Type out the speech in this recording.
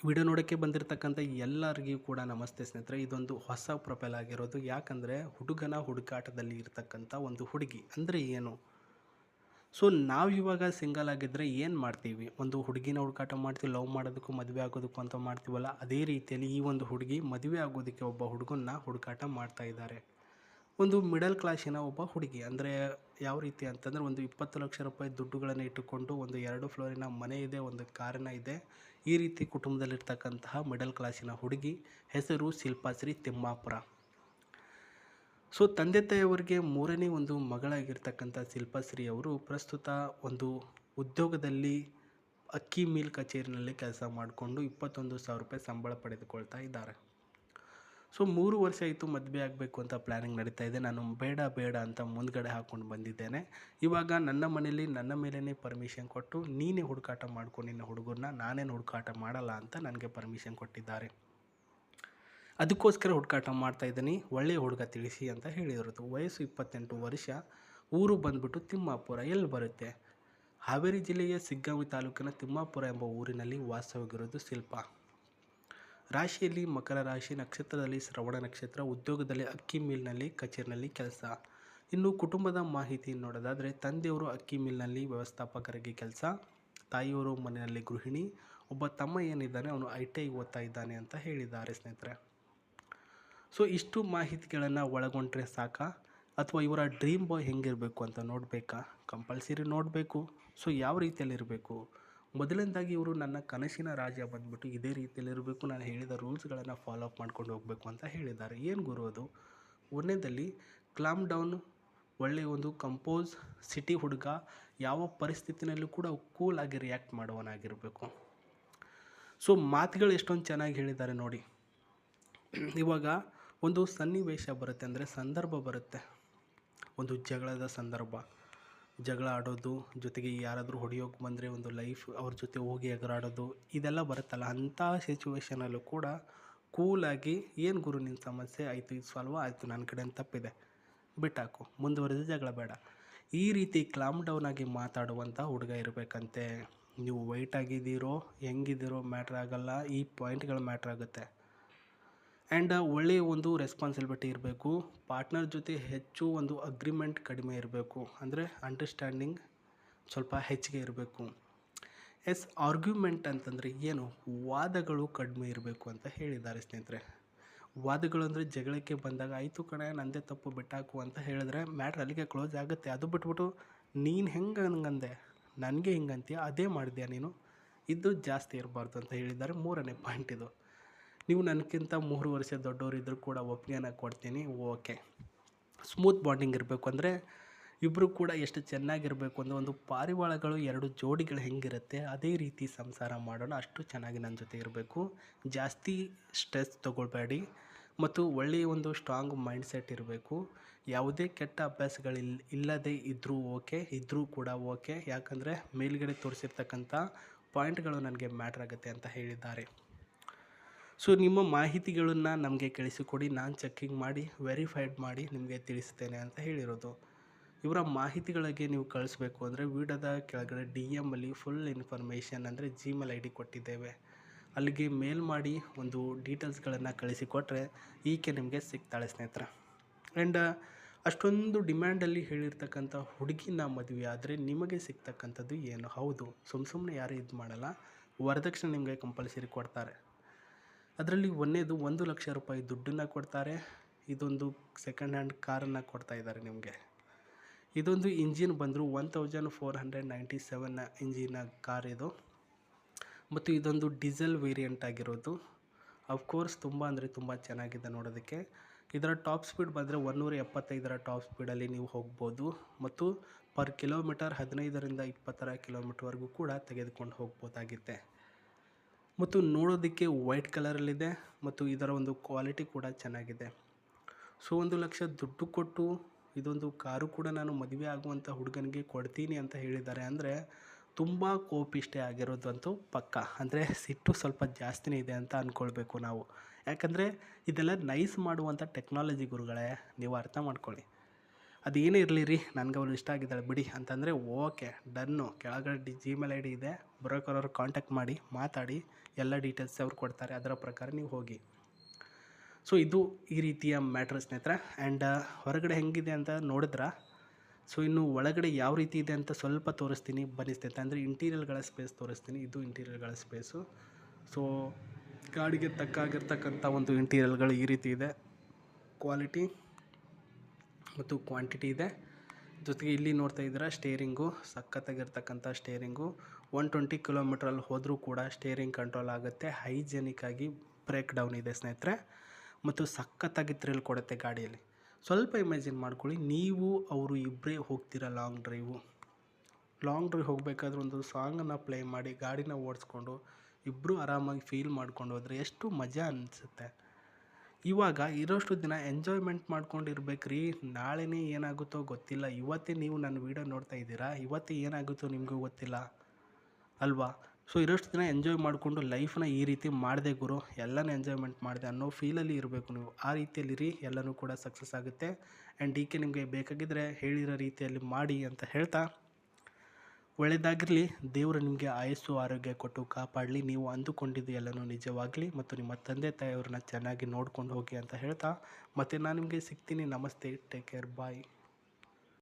Video ನೋಡೋಕ್ಕೆ ಬಂದಿರತಕ್ಕಂಥ ಎಲ್ಲರಿಗೂ ಕೂಡ ನಮಸ್ತೆ ಸ್ನೇಹಿತರೆ. ಇದೊಂದು ಹೊಸ ಪ್ರೊಫೈಲ್ ಆಗಿರೋದು. ಯಾಕಂದರೆ ಹುಡುಗನ ಹುಡುಕಾಟದಲ್ಲಿ ಇರ್ತಕ್ಕಂಥ ಒಂದು ಹುಡುಗಿ ಅಂದರೆ ಏನು? ಸೊ ನಾವು ಇವಾಗ ಸಿಂಗಲ್ ಆಗಿದ್ದರೆ ಏನು ಮಾಡ್ತೀವಿ? ಒಂದು ಹುಡುಗಿನ ಹುಡುಕಾಟ ಮಾಡ್ತೀವಿ, ಲವ್ ಮಾಡೋದಕ್ಕೂ ಮದುವೆ ಆಗೋದಕ್ಕೂ ಅಂತ ಮಾಡ್ತೀವಲ್ಲ, ಅದೇ ರೀತಿಯಲ್ಲಿ ಈ ಒಂದು ಹುಡುಗಿ ಮದುವೆ ಆಗೋದಕ್ಕೆ ಒಬ್ಬ ಹುಡುಗನ್ನ ಹುಡುಕಾಟ ಮಾಡ್ತಾ ಇದ್ದಾರೆ. ಒಂದು ಮಿಡಲ್ ಕ್ಲಾಸಿನ ಒಬ್ಬ ಹುಡುಗಿ. ಅಂದರೆ ಯಾವ ರೀತಿ ಅಂತಂದರೆ, ಒಂದು 20 ಲಕ್ಷ ರೂಪಾಯಿ ದುಡ್ಡುಗಳನ್ನು ಇಟ್ಟುಕೊಂಡು ಒಂದು 2 ಫ್ಲೋರಿನ ಮನೆ ಇದೆ, ಒಂದು ಕಾರಣ ಇದೆ. ಈ ರೀತಿ ಕುಟುಂಬದಲ್ಲಿರ್ತಕ್ಕಂತಹ ಮಿಡಲ್ ಕ್ಲಾಸಿನ ಹುಡುಗಿ. ಹೆಸರು ಶಿಲ್ಪಾಶ್ರೀ ತಿಮ್ಮಾಪುರ. ಸೊ ತಂದೆ ತಾಯಿಯವರಿಗೆ ಮೂರನೇ ಒಂದು ಮಗಳಾಗಿರ್ತಕ್ಕಂಥ ಶಿಲ್ಪಾಶ್ರೀ ಅವರು ಪ್ರಸ್ತುತ ಒಂದು ಉದ್ಯೋಗದಲ್ಲಿ ಅಕ್ಕಿ ಮಿಲ್ ಕಚೇರಿನಲ್ಲಿ ಕೆಲಸ ಮಾಡಿಕೊಂಡು 21,000 ರೂಪಾಯಿ ಸಂಬಳ ಪಡೆದುಕೊಳ್ತಾ ಇದ್ದಾರೆ. ಸೊ 3 ವರ್ಷ ಆಯಿತು ಮದುವೆ ಆಗಬೇಕು ಅಂತ ಪ್ಲ್ಯಾನಿಂಗ್ ನಡೀತಾ ಇದೆ. ನಾನು ಬೇಡ ಬೇಡ ಅಂತ ಮುಂದ್ಗಡೆ ಹಾಕ್ಕೊಂಡು ಬಂದಿದ್ದೇನೆ. ಇವಾಗ ನನ್ನ ಮನೇಲಿ ನನ್ನ ಮೇಲೇ ಪರ್ಮಿಷನ್ ಕೊಟ್ಟು, ನೀನೇ ಹುಡುಕಾಟ ಮಾಡ್ಕೊ ನಿನ್ನ ಹುಡುಗರನ್ನ, ನಾನೇನು ಹುಡುಕಾಟ ಮಾಡಲ್ಲ ಅಂತ ನನಗೆ ಪರ್ಮಿಷನ್ ಕೊಟ್ಟಿದ್ದಾರೆ. ಅದಕ್ಕೋಸ್ಕರ ಹುಡುಕಾಟ ಮಾಡ್ತಾಯಿದ್ದೀನಿ, ಒಳ್ಳೆಯ ಹುಡುಗ ತಿಳಿಸಿ ಅಂತ ಹೇಳಿರೋದು. ವಯಸ್ಸು 28 ವರ್ಷ. ಊರು ಬಂದುಬಿಟ್ಟು ತಿಮ್ಮಾಪುರ. ಎಲ್ಲಿ ಬರುತ್ತೆ? ಹಾವೇರಿ ಜಿಲ್ಲೆಯ ಸಿಗ್ಗಾಂವಿ ತಾಲೂಕಿನ ತಿಮ್ಮಾಪುರ ಎಂಬ ಊರಿನಲ್ಲಿ ವಾಸವಾಗಿರೋದು ಶಿಲ್ಪ. ರಾಶಿಯಲ್ಲಿ ಮಕರ ರಾಶಿ, ನಕ್ಷತ್ರದಲ್ಲಿ ಶ್ರವಣ ನಕ್ಷತ್ರ, ಉದ್ಯೋಗದಲ್ಲಿ ಅಕ್ಕಿ ಮಿಲ್ನಲ್ಲಿ ಕಚೇರಿನಲ್ಲಿ ಕೆಲಸ. ಇನ್ನು ಕುಟುಂಬದ ಮಾಹಿತಿ ನೋಡೋದಾದರೆ, ತಂದೆಯವರು ಅಕ್ಕಿ ಮಿಲ್ನಲ್ಲಿ ವ್ಯವಸ್ಥಾಪಕರಾಗಿ ಕೆಲಸ, ತಾಯಿಯವರು ಮನೆಯಲ್ಲಿ ಗೃಹಿಣಿ, ಒಬ್ಬ ತಮ್ಮ ಏನಿದ್ದಾನೆ ಅವನು ITI ಓದ್ತಾ ಇದ್ದಾನೆ ಅಂತ ಹೇಳಿದ್ದಾರೆ ಸ್ನೇಹಿತರೆ. ಸೊ ಇಷ್ಟು ಮಾಹಿತಿಗಳನ್ನು ಒಳಗೊಂಡ್ರೆ ಸಾಕಾ, ಅಥವಾ ಇವರ ಡ್ರೀಮ್ ಬಾಯ್ ಹೆಂಗಿರಬೇಕು ಅಂತ ನೋಡಬೇಕಾ? ಕಂಪಲ್ಸರಿ ನೋಡಬೇಕು. ಸೊ ಯಾವ ರೀತಿಯಲ್ಲಿರಬೇಕು? ಮೊದಲನೇದಾಗಿ ಇವರು ನನ್ನ ಕನಸಿನ ರಾಜ ಬಂದುಬಿಟ್ಟು ಇದೇ ರೀತಿಯಲ್ಲಿರಬೇಕು, ನಾನು ಹೇಳಿದ ರೂಲ್ಸ್ಗಳನ್ನು ಫಾಲೋ ಅಪ್ ಮಾಡ್ಕೊಂಡು ಹೋಗಬೇಕು ಅಂತ ಹೇಳಿದ್ದಾರೆ. ಏನು ಗುರು ಅದು? ಒಂದನೇದಲ್ಲಿ ಕ್ಲಾಮ್ ಡೌನ್, ಒಳ್ಳೆಯ ಒಂದು ಕಂಪೋಸ್ ಸಿಟಿ ಹುಡುಗ, ಯಾವ ಪರಿಸ್ಥಿತಿನಲ್ಲೂ ಕೂಡ ಕೂಲಾಗಿ ರಿಯಾಕ್ಟ್ ಮಾಡುವನಾಗಿರಬೇಕು. ಸೊ ಮಾತುಗಳು ಎಷ್ಟೊಂದು ಚೆನ್ನಾಗಿ ಹೇಳಿದ್ದಾರೆ ನೋಡಿ. ಇವಾಗ ಒಂದು ಸನ್ನಿವೇಶ ಬರುತ್ತೆ, ಅಂದರೆ ಸಂದರ್ಭ ಬರುತ್ತೆ, ಒಂದು ಜಗಳದ ಸಂದರ್ಭ, ಜಗಳ ಆಡೋದು, ಜೊತೆಗೆ ಯಾರಾದರೂ ಹೊಡೆಯೋಕೆ ಬಂದರೆ ಒಂದು ಲೈಫ್ ಅವ್ರ ಜೊತೆ ಹೋಗಿ ಎಗರಾಡೋದು, ಇದೆಲ್ಲ ಬರುತ್ತಲ್ಲ. ಅಂಥ ಸಿಚುವೇಷನಲ್ಲೂ ಕೂಡ ಕೂಲಾಗಿ, ಏನು ಗುರು ನಿನ್ನ ಸಮಸ್ಯೆ, ಆಯಿತು ಇದು ಸಾಲ್ವ್ ಆಯಿತು, ನನ್ನ ಕಡೆಯಿಂದ ತಪ್ಪಿದೆ, ಬಿಟ್ಟಾಕು, ಮುಂದುವರೆದು ಜಗಳ ಬೇಡ, ಈ ರೀತಿ ಕ್ಲಾಮ್ ಡೌನ್ ಆಗಿ ಮಾತಾಡುವಂಥ ಹುಡುಗ ಇರಬೇಕಂತೆ. ನೀವು ವೈಟ್ ಆಗಿದ್ದೀರೋ ಹೆಂಗಿದ್ದೀರೋ ಮ್ಯಾಟ್ರ್ ಆಗೋಲ್ಲ, ಈ ಪಾಯಿಂಟ್ಗಳು ಮ್ಯಾಟ್ರ್ ಆಗುತ್ತೆ. ಆ್ಯಂಡ್ ಒಳ್ಳೆಯ ಒಂದು ರೆಸ್ಪಾನ್ಸಿಬಿಲಿಟಿ ಇರಬೇಕು. ಪಾರ್ಟ್ನರ್ ಜೊತೆ ಹೆಚ್ಚು ಒಂದು ಅಗ್ರಿಮೆಂಟ್ ಕಡಿಮೆ ಇರಬೇಕು, ಅಂದರೆ ಅಂಡರ್ಸ್ಟ್ಯಾಂಡಿಂಗ್ ಸ್ವಲ್ಪ ಹೆಚ್ಚಿಗೆ ಇರಬೇಕು. ಆರ್ಗ್ಯುಮೆಂಟ್ ಅಂತಂದರೆ ಏನು? ವಾದಗಳು ಕಡಿಮೆ ಇರಬೇಕು ಅಂತ ಹೇಳಿದ್ದಾರೆ ಸ್ನೇಹಿತರೆ. ವಾದಗಳು ಅಂದರೆ ಜಗಳಕ್ಕೆ ಬಂದಾಗ, ಆಯಿತು ಕಣೆ ನಂದೇ ತಪ್ಪು ಬಿಟ್ಟಾಕು ಅಂತ ಹೇಳಿದ್ರೆ ಮ್ಯಾಟ್ರ್ ಅಲ್ಲಿಗೆ ಕ್ಲೋಸ್ ಆಗುತ್ತೆ. ಅದು ಬಿಟ್ಬಿಟ್ಟು ನೀನು ಹೆಂಗೆ ಹಂಗಂದೆ, ನನಗೆ ಹಿಂಗಂತೀಯ, ಅದೇ ಮಾಡಿದ್ಯಾ ನೀನು, ಇದು ಜಾಸ್ತಿ ಇರಬಾರ್ದು ಅಂತ ಹೇಳಿದ್ದಾರೆ. ಮೂರನೇ ಪಾಯಿಂಟ್ ಇದು. ನೀವು ನನಗಿಂತ 3 ವರ್ಷ ದೊಡ್ಡವರಿದ್ದರೂ ಕೂಡ ಒಪ್ಪಿಗೆನ ಕೊಡ್ತೀನಿ, ಓಕೆ. ಸ್ಮೂತ್ ಬಾಂಡಿಂಗ್ ಇರಬೇಕು, ಅಂದರೆ ಇಬ್ಬರು ಕೂಡ ಎಷ್ಟು ಚೆನ್ನಾಗಿರಬೇಕು ಅಂದರೆ, ಒಂದು ಪಾರಿವಾಳಗಳು 2 ಜೋಡಿಗಳು ಹೆಂಗಿರುತ್ತೆ ಅದೇ ರೀತಿ ಸಂಸಾರ ಮಾಡೋಣ, ಅಷ್ಟು ಚೆನ್ನಾಗಿ ನನ್ನ ಜೊತೆ ಇರಬೇಕು. ಜಾಸ್ತಿ ಸ್ಟ್ರೆಸ್ ತೊಗೊಳ್ಬೇಡಿ, ಮತ್ತು ಒಳ್ಳೆಯ ಒಂದು ಸ್ಟ್ರಾಂಗ್ ಮೈಂಡ್ಸೆಟ್ ಇರಬೇಕು. ಯಾವುದೇ ಕೆಟ್ಟ ಇಲ್ಲದೇ ಇದ್ದರೂ ಓಕೆ, ಇದ್ದರೂ ಕೂಡ ಓಕೆ. ಯಾಕಂದರೆ ಮೇಲ್ಗಡೆ ತೋರಿಸಿರ್ತಕ್ಕಂಥ ಪಾಯಿಂಟ್ಗಳು ನನಗೆ ಮ್ಯಾಟ್ರ್ ಆಗುತ್ತೆ ಅಂತ ಹೇಳಿದ್ದಾರೆ. ಸೊ ನಿಮ್ಮ ಮಾಹಿತಿಗಳನ್ನು ನಮಗೆ ಕಳಿಸಿಕೊಡಿ, ನಾನು ಚೆಕ್ಕಿಂಗ್ ಮಾಡಿ ವೆರಿಫೈಡ್ ಮಾಡಿ ನಿಮಗೆ ತಿಳಿಸ್ತೇನೆ ಅಂತ ಹೇಳಿರೋದು. ಇವರ ಮಾಹಿತಿಗಳಿಗೆ ನೀವು ಕಳಿಸ್ಬೇಕು ಅಂದರೆ ವಿಡಿಯೋದ ಕೆಳಗಡೆ DM ಅಲ್ಲಿ ಫುಲ್ ಇನ್ಫಾರ್ಮೇಷನ್, ಅಂದರೆ Gmail ID ಕೊಟ್ಟಿದ್ದೇವೆ, ಅಲ್ಲಿಗೆ ಮೇಲ್ ಮಾಡಿ ಒಂದು ಡೀಟೇಲ್ಸ್ಗಳನ್ನು ಕಳಿಸಿಕೊಟ್ರೆ ಈಕೆ ನಿಮಗೆ ಸಿಗ್ತಾಳೆ ಸ್ನೇಹಿತರೆ. ಆ್ಯಂಡ್ ಅಷ್ಟೊಂದು ಡಿಮ್ಯಾಂಡಲ್ಲಿ ಹೇಳಿರ್ತಕ್ಕಂಥ ಹುಡುಗಿನ ಮದುವೆ ಆದರೆ ನಿಮಗೆ ಸಿಗ್ತಕ್ಕಂಥದ್ದು ಏನು? ಹೌದು, ಸುಮ್ಮನೆ ಯಾರೂ ಇದು ಮಾಡಲ್ಲ, ವರದಕ್ಷಿಣೆ ನಿಮಗೆ ಕಂಪಲ್ಸರಿ ಕೊಡ್ತಾರೆ. ಅದರಲ್ಲಿ ಒಂದೇದು 1 ಲಕ್ಷ ರೂಪಾಯಿ ದುಡ್ಡನ್ನು ಕೊಡ್ತಾರೆ. ಇದೊಂದು ಸೆಕೆಂಡ್ ಹ್ಯಾಂಡ್ ಕಾರನ್ನು ಕೊಡ್ತಾ ಇದ್ದಾರೆ ನಿಮಗೆ. ಇದೊಂದು ಇಂಜಿನ್ ಬಂದರೂ 1497 ಇಂಜಿನ ಕಾರ್ ಇದು, ಮತ್ತು ಇದೊಂದು ಡೀಸೆಲ್ ವೇರಿಯಂಟ್ ಆಗಿರೋದು. ಅಫ್ಕೋರ್ಸ್ ತುಂಬ ಅಂದರೆ ತುಂಬ ಚೆನ್ನಾಗಿದೆ ನೋಡೋದಕ್ಕೆ. ಇದರ ಟಾಪ್ ಸ್ಪೀಡ್ ಬಂದರೆ 175 ಟಾಪ್ ಸ್ಪೀಡಲ್ಲಿ ನೀವು ಹೋಗ್ಬೋದು, ಮತ್ತು ಪರ್ ಕಿಲೋಮೀಟರ್ 15ರಿಂದ 20 ಕಿಲೋಮೀಟರ್ವರೆಗೂ ಕೂಡ ತೆಗೆದುಕೊಂಡು ಹೋಗ್ಬೋದಾಗಿದೆ. ಮತ್ತು ನೋಡೋದಕ್ಕೆ ವೈಟ್ ಕಲರಲ್ಲಿದೆ, ಮತ್ತು ಇದರ ಒಂದು ಕ್ವಾಲಿಟಿ ಕೂಡ ಚೆನ್ನಾಗಿದೆ. ಸೊ 1 ಲಕ್ಷ ದುಡ್ಡು ಕೊಟ್ಟು ಇದೊಂದು ಕಾರು ಕೂಡ ನಾನು ಮದುವೆ ಆಗುವಂಥ ಹುಡುಗನಿಗೆ ಕೊಡ್ತೀನಿ ಅಂತ ಹೇಳಿದ್ದಾರೆ. ಅಂದರೆ ತುಂಬ ಕೋಪಿಷ್ಟೇ ಆಗಿರೋದಂತೂ ಪಕ್ಕ, ಅಂದರೆ ಸಿಟ್ಟು ಸ್ವಲ್ಪ ಜಾಸ್ತಿನೇ ಇದೆ ಅಂತ ಅಂದ್ಕೊಳ್ಬೇಕು ನಾವು. ಯಾಕಂದರೆ ಇದೆಲ್ಲ ನೈಸ್ ಮಾಡುವಂಥ ಟೆಕ್ನಾಲಜಿ ಗುರುಗಳೇ, ನೀವು ಅರ್ಥ ಮಾಡ್ಕೊಳ್ಳಿ. ಅದು ಏನೇ ಇರಲಿ ರೀ, ನನಗೆ ಅವಳು ಇಷ್ಟ ಆಗಿದ್ದಾಳೆ ಬಿಡಿ ಅಂತಂದರೆ ಓಕೆ ಡನ್ನು. ಕೆಳಗಡೆ ಜಿಮೇಲ್ ಐ ಡಿ ಇದೆ, ಬ್ರೋಕರ್ ಅವ್ರು ಕಾಂಟ್ಯಾಕ್ಟ್ ಮಾಡಿ ಮಾತಾಡಿ ಎಲ್ಲ ಡೀಟೇಲ್ಸ್ ಅವ್ರು ಕೊಡ್ತಾರೆ, ಅದರ ಪ್ರಕಾರ ನೀವು ಹೋಗಿ. ಸೊ ಇದು ಈ ರೀತಿಯ ಮ್ಯಾಟ್ರ್ ಸ್ನೇಹಿತರೆ. ಆ್ಯಂಡ್ ಹೊರಗಡೆ ಹೆಂಗಿದೆ ಅಂತ ನೋಡಿದ್ರೆ, ಸೊ ಇನ್ನು ಒಳಗಡೆ ಯಾವ ರೀತಿ ಇದೆ ಅಂತ ಸ್ವಲ್ಪ ತೋರಿಸ್ತೀನಿ ಬನ್ನಿ ಸ್ನೇಹಿತರೆ. ಅಂದರೆ ಇಂಟೀರಿಯರ್ಗಳ ಸ್ಪೇಸ್ ತೋರಿಸ್ತೀನಿ. ಇದು ಇಂಟೀರಿಯರ್ಗಳ ಸ್ಪೇಸು. ಸೊ ಗಾಡಿಗೆ ತಕ್ಕಾಗಿರ್ತಕ್ಕಂಥ ಒಂದು ಇಂಟೀರಿಯರ್ಗಳು ಈ ರೀತಿ ಇದೆ. ಕ್ವಾಲಿಟಿ ಮತ್ತು ಕ್ವಾಂಟಿಟಿ ಇದೆ. ಜೊತೆಗೆ ಇಲ್ಲಿ ನೋಡ್ತಾ ಇದ್ದೀರಾ ಸ್ಟೇರಿಂಗು, ಸಖತ್ತಾಗಿರ್ತಕ್ಕಂಥ ಸ್ಟೇರಿಂಗು. 120 ಕಿಲೋಮೀಟ್ರಲ್ಲಿ ಹೋದರೂ ಕೂಡ ಸ್ಟೇರಿಂಗ್ ಕಂಟ್ರೋಲ್ ಆಗುತ್ತೆ. ಹೈಜೆನಿಕ್ ಆಗಿ ಬ್ರೇಕ್ ಡೌನ್ ಇದೆ ಸ್ನೇಹಿತರೆ, ಮತ್ತು ಸಖತ್ತಾಗಿ ಥ್ರಿಲ್ ಕೊಡುತ್ತೆ ಗಾಡಿಯಲ್ಲಿ. ಸ್ವಲ್ಪ ಇಮ್ಯಾಜಿನ್ ಮಾಡ್ಕೊಳ್ಳಿ, ನೀವು ಅವರು ಇಬ್ಬರೇ ಹೋಗ್ತೀರ ಲಾಂಗ್ ಡ್ರೈವ್ ಹೋಗಬೇಕಾದ್ರೆ ಒಂದು ಸಾಂಗನ್ನು ಪ್ಲೇ ಮಾಡಿ ಗಾಡಿನ ಓಡಿಸ್ಕೊಂಡು ಇಬ್ಬರು ಆರಾಮಾಗಿ ಫೀಲ್ ಮಾಡ್ಕೊಂಡು ಹೋದರೆ ಎಷ್ಟು ಮಜಾ ಅನಿಸುತ್ತೆ. ಇವಾಗ ಇರೋಷ್ಟು ದಿನ ಎಂಜಾಯ್ಮೆಂಟ್ ಮಾಡ್ಕೊಂಡಿರ್ಬೇಕು ರೀ. ನಾಳೆನೇ ಏನಾಗುತ್ತೋ ಗೊತ್ತಿಲ್ಲ. ಇವತ್ತೇ ನೀವು ನನ್ನ ವೀಡಿಯೋ ನೋಡ್ತಾ ಇದ್ದೀರಾ, ಇವತ್ತೇ ಏನಾಗುತ್ತೋ ನಿಮಗೂ ಗೊತ್ತಿಲ್ಲ ಅಲ್ವಾ. ಸೊ ಇರೋಷ್ಟು ದಿನ ಎಂಜಾಯ್ ಮಾಡಿಕೊಂಡು ಲೈಫನ್ನ ಈ ರೀತಿ ಮಾಡಿದೆ ಗುರು, ಎಲ್ಲನೂ ಎಂಜಾಯ್ಮೆಂಟ್ ಮಾಡಿದೆ ಅನ್ನೋ ಫೀಲಲ್ಲಿ ಇರಬೇಕು ನೀವು. ಆ ರೀತಿಯಲ್ಲಿರಿ, ಎಲ್ಲನೂ ಕೂಡ ಸಕ್ಸಸ್ ಆಗುತ್ತೆ. ಆ್ಯಂಡ್ ಡಿ ಕೆ ನಿಮಗೆ ಬೇಕಾಗಿದ್ದರೆ ಹೇಳಿರೋ ರೀತಿಯಲ್ಲಿ ಮಾಡಿ ಅಂತ ಹೇಳ್ತಾ, ಒಳ್ಳೆಯದಾಗಿರಲಿ. ದೇವರು ನಿಮಗೆ ಆಯಸ್ಸು ಆರೋಗ್ಯ ಕೊಟ್ಟು ಕಾಪಾಡಲಿ. ನೀವು ಅಂದುಕೊಂಡಿದ್ದು ಎಲ್ಲನೂ ನಿಜವಾಗಲಿ, ಮತ್ತು ನಿಮ್ಮ ತಂದೆ ತಾಯಿಯವ್ರನ್ನ ಚೆನ್ನಾಗಿ ನೋಡ್ಕೊಂಡು ಹೋಗಿ ಅಂತ ಹೇಳ್ತಾ, ಮತ್ತು ನಾನು ನಿಮಗೆ ಸಿಗ್ತೀನಿ. ನಮಸ್ತೆ, ಟೇಕ್ ಕೇರ್, ಬಾಯ್.